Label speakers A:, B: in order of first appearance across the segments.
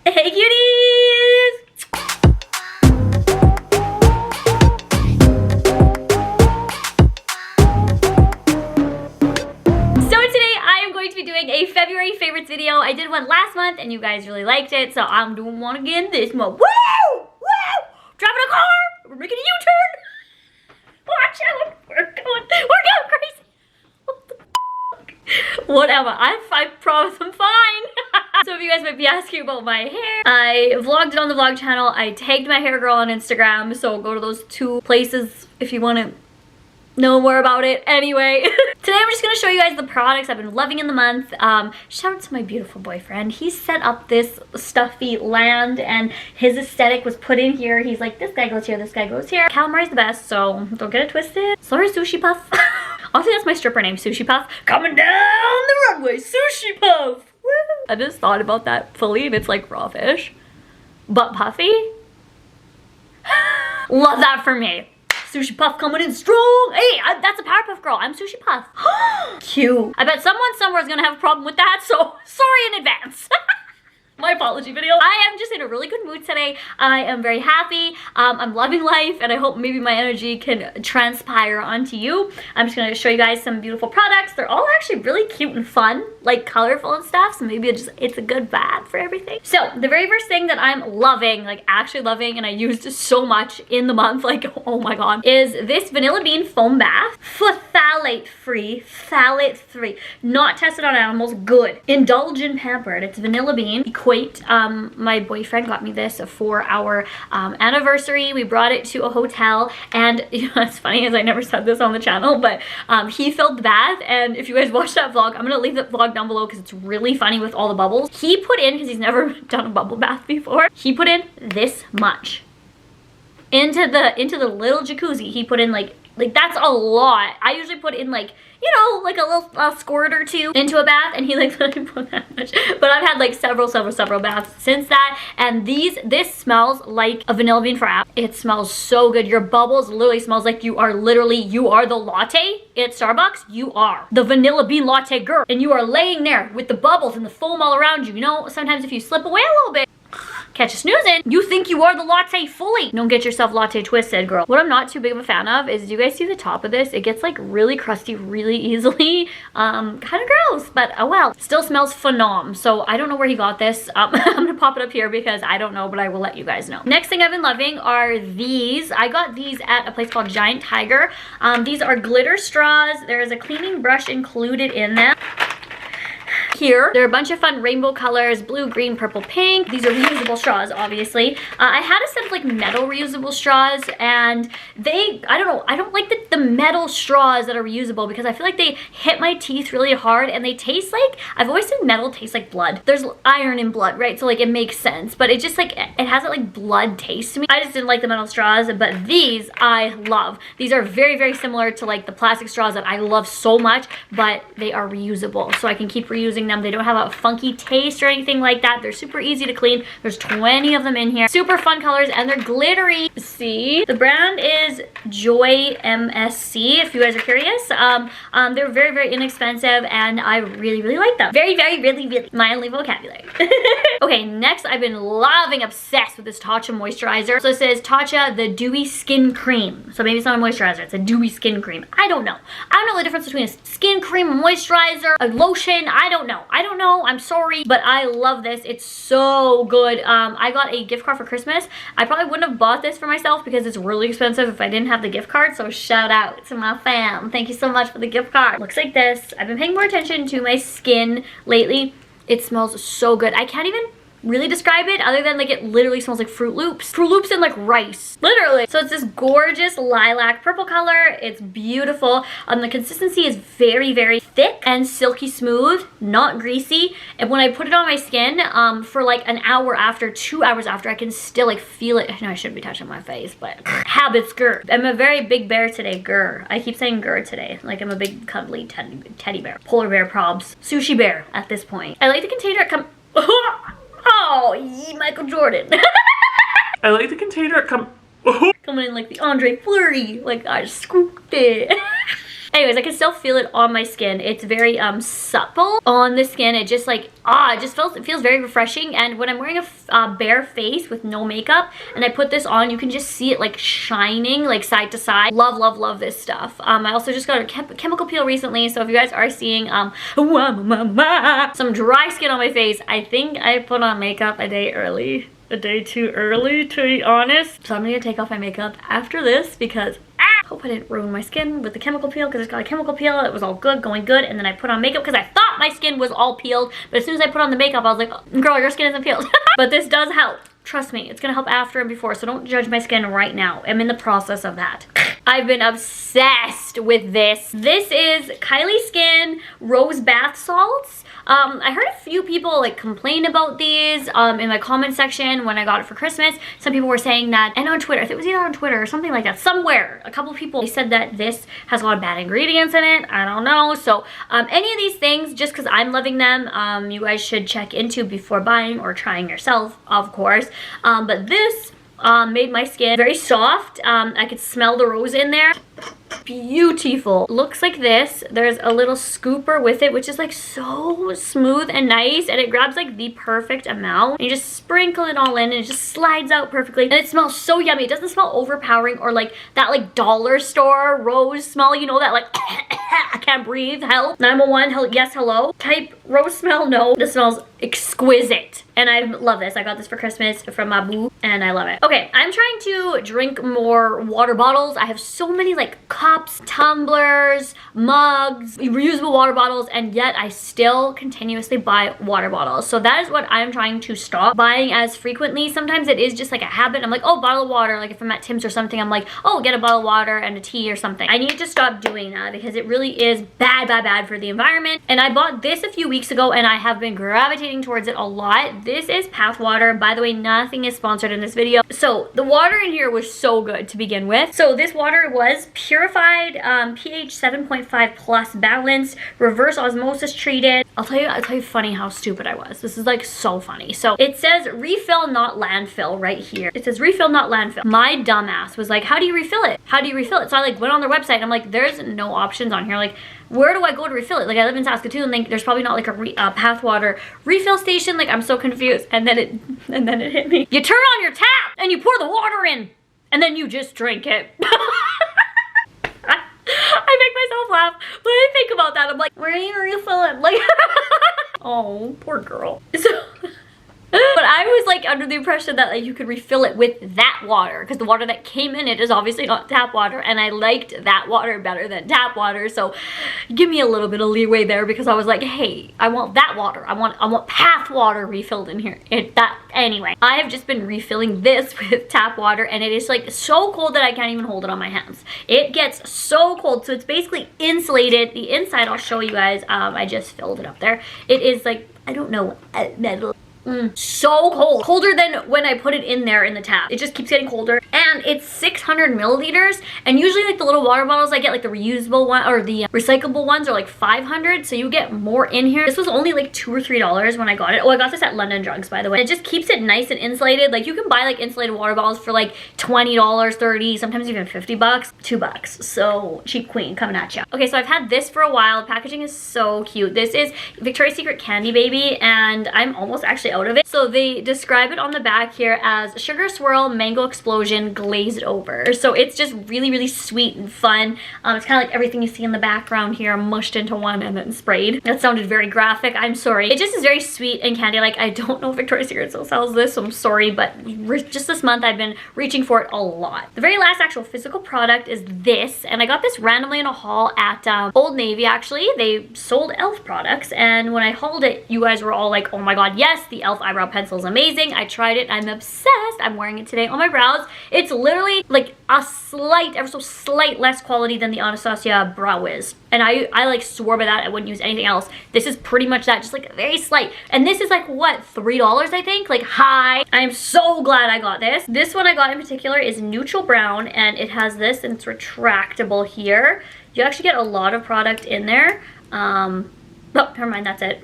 A: Hey cuties! So today I am going to be doing a February favorites video. I did one last month and you guys really liked it, so I'm doing one again this month. Woo! Woo! Driving a car! We're making a U-turn! Watch out! We're going crazy! What the fuck? Whatever. I promise I'm fine. So if you guys might be asking about my hair, I vlogged it on the vlog channel. I tagged my hair girl on Instagram, so go to those two places if you want to know more about it. Anyway, today I'm just going to show you guys the products I've been loving in the month. Shout out to my beautiful boyfriend. He set up this stuffy land and his aesthetic was put in here. He's like, this guy goes here, this guy goes here. Calamari's the best, so don't get it twisted. Sorry, Sushi Puff. Honestly, that's my stripper name, Sushi Puff. Coming down the runway, Sushi Puff. Woo! I just thought about that fully and it's like raw fish, but puffy. Love that for me. Sushi Puff coming in strong. Hey, that's a Powerpuff Girl. I'm Sushi Puff. Cute. I bet someone somewhere is gonna have a problem with that, so sorry in advance. My apology video. I am just in a really good mood today. I am very happy. I'm loving life and I hope maybe my energy can transpire onto you. I'm just gonna show you guys some beautiful products. They're all actually really cute and fun, like colorful and stuff, so maybe it's a good vibe for everything. So the very first thing that I'm loving, like actually loving, and I used so much in the month, like oh my god, is this Vanilla Bean Foam Bath. Phthalate free, not tested on animals, good. Indulge and pampered. It's vanilla bean. My boyfriend got me this for our anniversary. We brought it to a hotel, and you know what's funny is I never said this on the channel, but he filled the bath, and if you guys watch that vlog, I'm gonna leave the vlog down below because it's really funny with all the bubbles. He put in, because he's never done a bubble bath before, he put in this much into the little jacuzzi. He put in like that's a lot. I usually put in like, you know, like a little squirt or two into a bath, and he like let me put that much. But I've had like several baths since that, and this smells like a vanilla bean frap. It smells so good. Your bubbles literally smells like you are the latte at Starbucks. You are the vanilla bean latte girl, and you are laying there with the bubbles and the foam all around you. You know, sometimes if you slip away a little bit, catch a snoozing, you think you are the latte fully. Don't get yourself latte twisted, girl. What I'm not too big of a fan of is, do you guys see the top of this? It gets like really crusty really easily. Kind of gross, but oh well. Still smells phenom. So I don't know where he got this. I'm gonna pop it up here because I don't know, but I will let you guys know. Next thing I've been loving are these. I got these at a place called Giant Tiger. These are glitter straws. There is a cleaning brush included in them. Here, there are a bunch of fun rainbow colors, blue, green, purple, pink. These are reusable straws, obviously. I had a set of like metal reusable straws, and I don't like the metal straws that are reusable because I feel like they hit my teeth really hard and they taste like, I've always said metal tastes like blood. There's iron in blood, right? So like it makes sense, but it just like, it has that like blood taste to me. I just didn't like the metal straws, but these I love. These are very, very similar to like the plastic straws that I love so much, but they are reusable, so I can keep reusing them. They don't have a funky taste or anything like that. They're super easy to clean. There's 20 of them in here. Super fun colors, and they're glittery. See? The brand is Joy MSC, if you guys are curious. They're very, very inexpensive, and I really, really like them. Very, very, really, really. My only vocabulary. Okay, next I've been loving, obsessed with this Tatcha moisturizer. So this is Tatcha the Dewy Skin Cream. So maybe it's not a moisturizer, it's a dewy skin cream. I don't know. I don't know the difference between a skin cream, a moisturizer, a lotion. I don't know. I'm sorry, but I love this. It's so good. I got a gift card for Christmas. I probably wouldn't have bought this for myself because it's really expensive if I didn't have the gift card, so shout out to my fam. Thank you so much for the gift card. Looks like this. I've been paying more attention to my skin lately. It smells so good. I can't even really describe it other than like it literally smells like Fruit Loops and like rice, literally. So it's this gorgeous lilac purple color. It's beautiful. The consistency is very, very thick and silky smooth, not greasy. And when I put it on my skin for like an hour after, 2 hours after, I can still like feel it. I know I shouldn't be touching my face, but habits, grr. I'm a very big bear today, grr. I keep saying grr today, like I'm a big cuddly teddy bear, polar bear probs, sushi bear at this point. I like the container. Oh, yee, Michael Jordan.
B: I like the container coming
A: in like the Andre Fleury. Like I scooped it. Anyways, I can still feel it on my skin. It's very supple on the skin. It just like, it feels very refreshing. And when I'm wearing a bare face with no makeup and I put this on, you can just see it like shining like side to side. Love, love, love this stuff. I also just got a chemical peel recently. So if you guys are seeing some dry skin on my face, I think I put on makeup a day early. A day too early, to be honest. So I'm gonna take off my makeup after this because I hope I didn't ruin my skin with the chemical peel, because it's got a chemical peel. It was all good, going good, and then I put on makeup because I thought my skin was all peeled, but as soon as I put on the makeup, I was like, oh, girl, your skin isn't peeled. But this does help. Trust me, it's gonna help after and before, so don't judge my skin right now. I'm in the process of that. I've been obsessed with this. This is Kylie Skin Rose Bath Salts. I heard a few people like complain about these in my comment section when I got it for Christmas. Some people were saying that, and on Twitter, I think it was either on Twitter or something like that, somewhere, a couple of people, they said that this has a lot of bad ingredients in it. I don't know. So any of these things, just because I'm loving them, you guys should check into before buying or trying yourself, of course. But this made my skin very soft. I could smell the rose in there. Beautiful. Looks like this. There's a little scooper with it, which is like so smooth and nice, and it grabs like the perfect amount. And you just sprinkle it all in and it just slides out perfectly, and it smells so yummy. It doesn't smell overpowering or like that like dollar store rose smell, you know, that like I can't breathe, help, 911, yes, hello type rose smell. No, this smells exquisite, and I love this. I got this for Christmas from my boo, and I love it. Okay, I'm trying to drink more water bottles. I have so many like cups, tumblers, mugs, reusable water bottles, and yet I still continuously buy water bottles. So that is what I'm trying to stop buying as frequently. Sometimes it is just like a habit. I'm like, oh, bottle of water. Like if I'm at Tim's or something, I'm like, oh, get a bottle of water and a tea or something. I need to stop doing that because it really is bad, bad, bad for the environment. And I bought this a few weeks ago and I have been gravitating towards it a lot. This is Path Water. By the way, nothing is sponsored in this video. So the water in here was so good to begin with. So this water was purified, pH 7.5 plus, balanced, reverse osmosis treated. I'll tell you funny how stupid I was. This is like so funny. So it says refill, not landfill right here. It says refill, not landfill. My dumbass was like, how do you refill it? How do you refill it? So I like went on their website and I'm like, there's no options on here. Like, where do I go to refill it? Like I live in Saskatoon, like there's probably not like a Path Water refill station. Like I'm so confused. And then it hit me. You turn on your tap and you pour the water in and then you just drink it. I make myself laugh when I think about that. I'm like, where do you refill it? Like, oh, poor girl. So, but I was like under the impression that like you could refill it with that water, because the water that came in it is obviously not tap water, and I liked that water better than tap water. So give me a little bit of leeway there, because I was like, hey, I want that water. I want Path Water refilled in here. Anyway, I have just been refilling this with tap water, and it is like so cold that I can't even hold it on my hands. It gets so cold. So it's basically insulated. The inside, I'll show you guys. I just filled it up there. It is like, I don't know, metal. So cold, colder than when I put it in there in the tap. It just keeps getting colder, and it's 600 milliliters, and usually like the little water bottles I get, like the reusable one or the recyclable ones, are like 500, so you get more in here. This was only like $2 or $3 when I got it. Oh, I got this at London Drugs, by the way. It just keeps it nice and insulated. Like you can buy like insulated water bottles for like $20, $30, sometimes even $50, $2. So cheap queen coming at you. Okay, so I've had this for a while. Packaging is so cute. This is Victoria's Secret Candy Baby, and I'm almost actually out of it. So they describe it on the back here as sugar swirl mango explosion glazed over. So it's just really, really sweet and fun. It's kind of like everything you see in the background here mushed into one and then sprayed. That sounded very graphic. I'm sorry. It just is very sweet and candy. Like I don't know if Victoria's Secret still sells this, so I'm sorry, but just this month I've been reaching for it a lot. The very last actual physical product is this, and I got this randomly in a haul at Old Navy. Actually, they sold e.l.f. products, and when I hauled it, you guys were all like, oh my god, yes, the e.l.f. eyebrow pencil is amazing. I tried it. I'm obsessed. I'm wearing it today on my brows. It's literally like a slight, ever so slight less quality than the Anastasia Brow Wiz. And I like swore by that. I wouldn't use anything else. This is pretty much that, just like very slight. And this is like what, $3 I think? Like hi. I am so glad I got this. This one I got in particular is neutral brown, and it has this, and it's retractable here. You actually get a lot of product in there. Oh, never mind, that's it.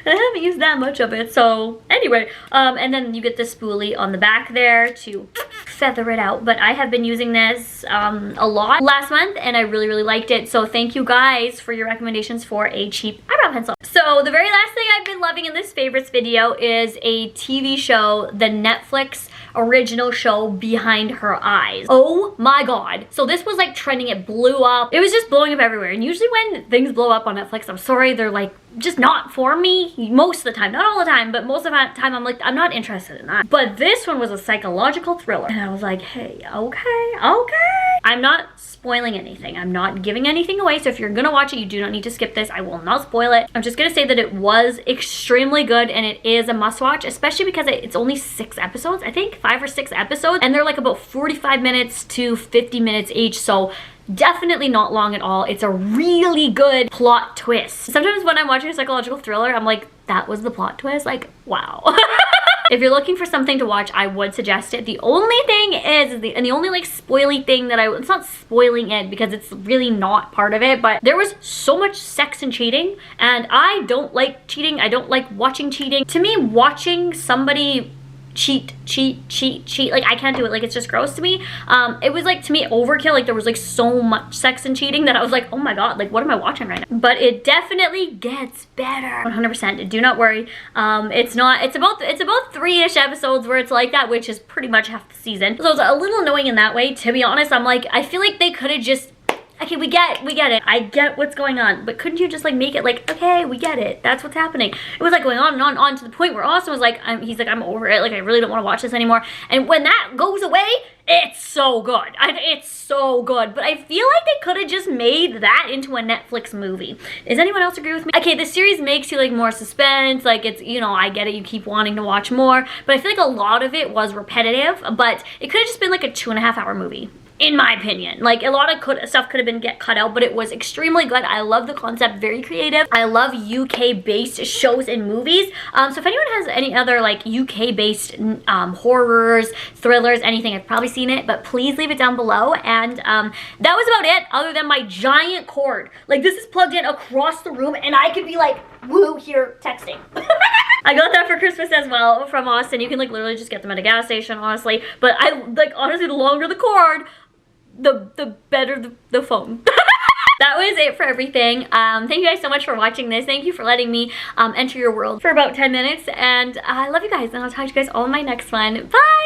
A: I haven't used that much of it, so anyway, and then you get the spoolie on the back there to feather it out, but I have been using this a lot last month and I really, really liked it. So thank you guys for your recommendations for a cheap eyebrow pencil. So the very last thing I've been loving in this favorites video is a TV show, the Netflix original show Behind Her Eyes. Oh my god. So this was like trending, it blew up. It was just blowing up everywhere. And usually when things blow up on Netflix, I'm sorry, they're like just not for me most of the time. Not all the time, but most of the time I'm like, I'm not interested in that. But this one was a psychological thriller. And I was like, hey, okay. I'm not spoiling anything. I'm not giving anything away. So if you're gonna watch it, you do not need to skip this. I will not spoil it. I'm just gonna say that it was extremely good and it is a must watch, especially because it's only 6 episodes, I think 5 or 6 episodes, and they're like about 45 minutes to 50 minutes each. So definitely not long at all. It's a really good plot twist. Sometimes when I'm watching a psychological thriller, I'm like, that was the plot twist? Like, wow. If you're looking for something to watch, I would suggest it. The only thing is, and the only like spoily thing that it's not spoiling it because it's really not part of it, but there was so much sex and cheating, and I don't like cheating. I don't like watching cheating. To me, watching somebody cheat, like I can't do it. Like it's just gross to me. It was like, to me, overkill. Like there was like so much sex and cheating that I was like, oh my god, like what am I watching right now? But it definitely gets better. 100%. Do not worry. It's about 3-ish episodes where it's like that, which is pretty much half the season. So it's a little annoying in that way. To be honest, I'm like, I feel like they could have just, okay, we get it. I get what's going on, but couldn't you just like make it like, okay, we get it. That's what's happening. It was like going on and on and on to the point where Austin was like, he's like, I'm over it. Like I really don't want to watch this anymore. And when that goes away, it's so good. It's so good. But I feel like they could have just made that into a Netflix movie. Does anyone else agree with me? Okay, the series makes you like more suspense. Like it's, you know, I get it. You keep wanting to watch more. But I feel like a lot of it was repetitive. But it could have just been like a 2.5-hour movie, in my opinion. Like a lot of stuff could have been cut out, but it was extremely good. I love the concept, very creative. I love UK based shows and movies. So if anyone has any other like UK based horrors, thrillers, anything, I've probably seen it, but please leave it down below. And that was about it, other than my giant cord. Like this is plugged in across the room and I could be like, woo, here texting. I got that for Christmas as well from Austin. You can like literally just get them at a gas station, honestly. But I like, honestly, the longer the cord, the better the phone. That was it for everything. Thank you guys so much for watching this. Thank you for letting me enter your world for about 10 minutes. And I love you guys. And I'll talk to you guys all in my next one. Bye!